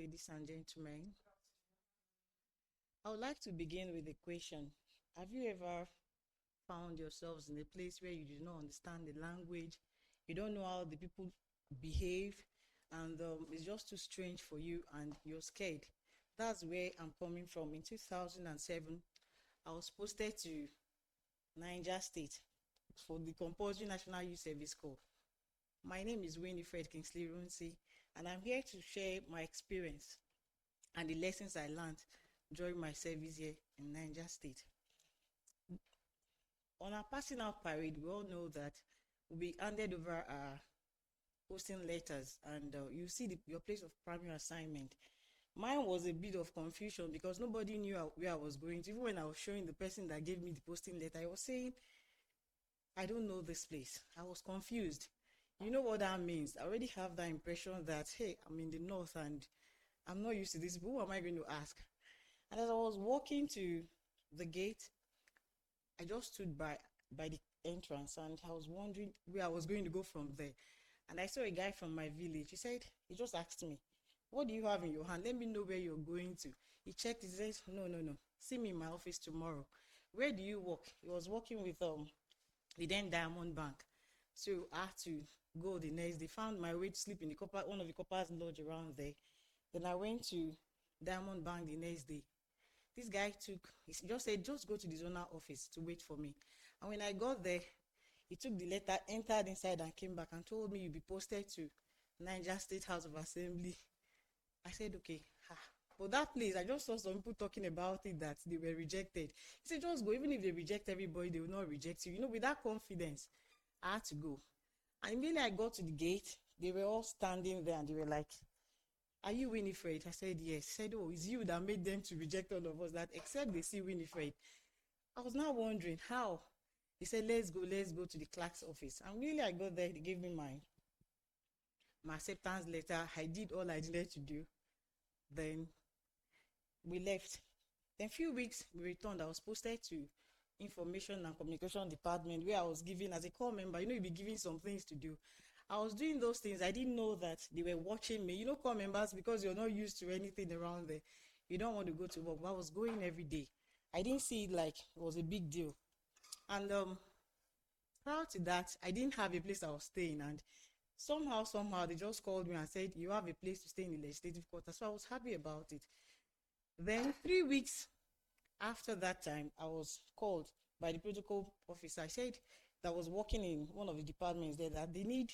ladies and gentlemen. I would like to begin with a question. Have you ever found yourselves in a place where you do not understand the language, you don't know how the people behave, and it's just too strange for you and you're scared? That's where I'm coming from. In 2007, I was posted to Niger State for the compulsory National Youth Service Corps. My name is Winifred Kingsley, and I'm here to share my experience and the lessons I learned during my service here in Niger State. On our passing out parade, we all know that we'll be handed over our posting letters, and you see your place of primary assignment. Mine was a bit of confusion because nobody knew where I was going to. Even when I was showing the person that gave me the posting letter, I was saying, I don't know this place. I was confused. You know what that means? I already have that impression that, hey, I'm in the north and I'm not used to this. But who am I going to ask? And as I was walking to the gate, I just stood by the entrance and I was wondering where I was going to go from there. And I saw a guy from my village. He just asked me, what do you have in your hand? Let me know where you're going to. He checked, he said, no. See me in my office tomorrow. Where do you work? He was working with the then Diamond Bank. So I had to go the next day. Found my way to sleep in one of the coppers lodge around there. Then I went to Diamond Bank the next day. This guy he just said, just go to the zonal office to wait for me. And when I got there, he took the letter, entered inside and came back and told me you'll be posted to Niger State House of Assembly. I said, okay. But that place, I just saw some people talking about it that they were rejected. He said, just go. Even if they reject everybody, they will not reject you. With that confidence, I had to go. And immediately I got to the gate, they were all standing there and they were like, are you Winifred? I said, yes. He said, oh, it's you that made them to reject all of us, that except they see Winifred. I was now wondering how. He said, let's go to the clerk's office. And really, I got there, they gave me my acceptance letter. I did all I needed to do. Then we left. Then a few weeks, we returned. I was posted to Information and Communication Department, where I was given, as a corps member, you'll be given some things to do. I was doing those things. I didn't know that they were watching me. Corps members, because you're not used to anything around there, you don't want to go to work. But I was going every day. I didn't see it like it was a big deal. And prior to that, I didn't have a place I was staying. And somehow, they just called me and said, you have a place to stay in the legislative quarters. So I was happy about it. Then 3 weeks after that time, I was called by the protocol officer. I said that was working in one of the departments there that they need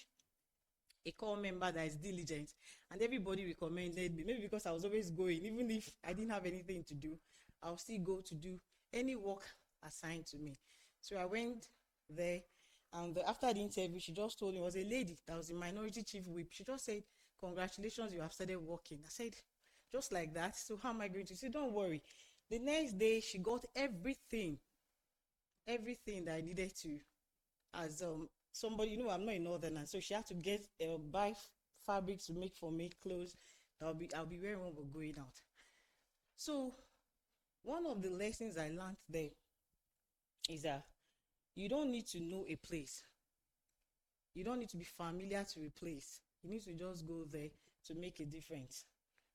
a corps member that is diligent. And everybody recommended me, maybe because I was always going, even if I didn't have anything to do, I'll still go to do any work assigned to me. So I went there, and after the interview, she just told me, it was a lady that was the minority chief whip. She just said, congratulations, you have started working. I said, just like that? So how am I going to? She said, don't worry. The next day, she got everything that I needed to, as somebody, I'm not a northerner, so she had to buy fabrics to make for me clothes. I'll be wearing when we're going out. So one of the lessons I learned there is that you don't need to know a place. You don't need to be familiar to a place. You need to just go there to make a difference.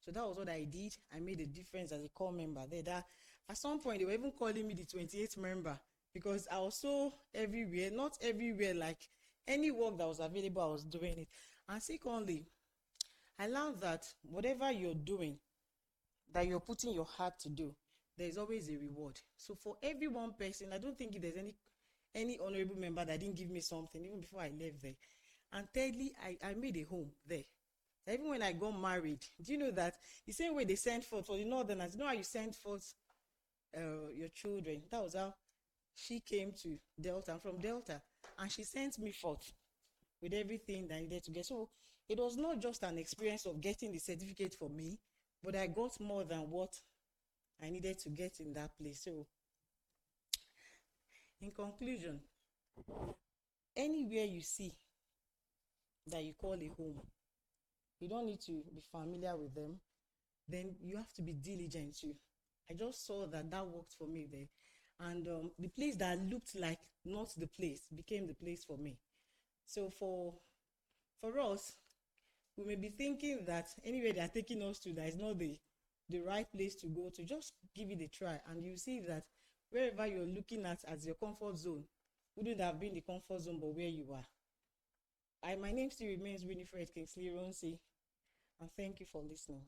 So that was what I did. I made a difference as a corps member there. That at some point, they were even calling me the 28th member because I was so everywhere, not everywhere, like any work that was available, I was doing it. And secondly, I learned that whatever you're doing, that you're putting your heart to do, there's always a reward. So for every one person, I don't think there's any honorable member that didn't give me something, even before I left there. And thirdly, I made a home there. Even when I got married, do you know that the same way they send forth for the northerners, you know how you send forth your children? That was how she came to Delta. I'm from Delta, and she sent me forth with everything that I needed to get. So it was not just an experience of getting the certificate for me, but I got more than what I needed to get in that place. So in conclusion, anywhere you see that you call a home, you don't need to be familiar with them. Then you have to be diligent too. I just saw that worked for me there. And the place that looked like not the place became the place for me. So for us, We may be thinking that anywhere they are taking us to, that is not the right place to go to. Just give it a try, and you see that wherever you're looking at as your comfort zone wouldn't have been the comfort zone, but where you are. My name still remains Winifred Kingsley, and thank you for listening.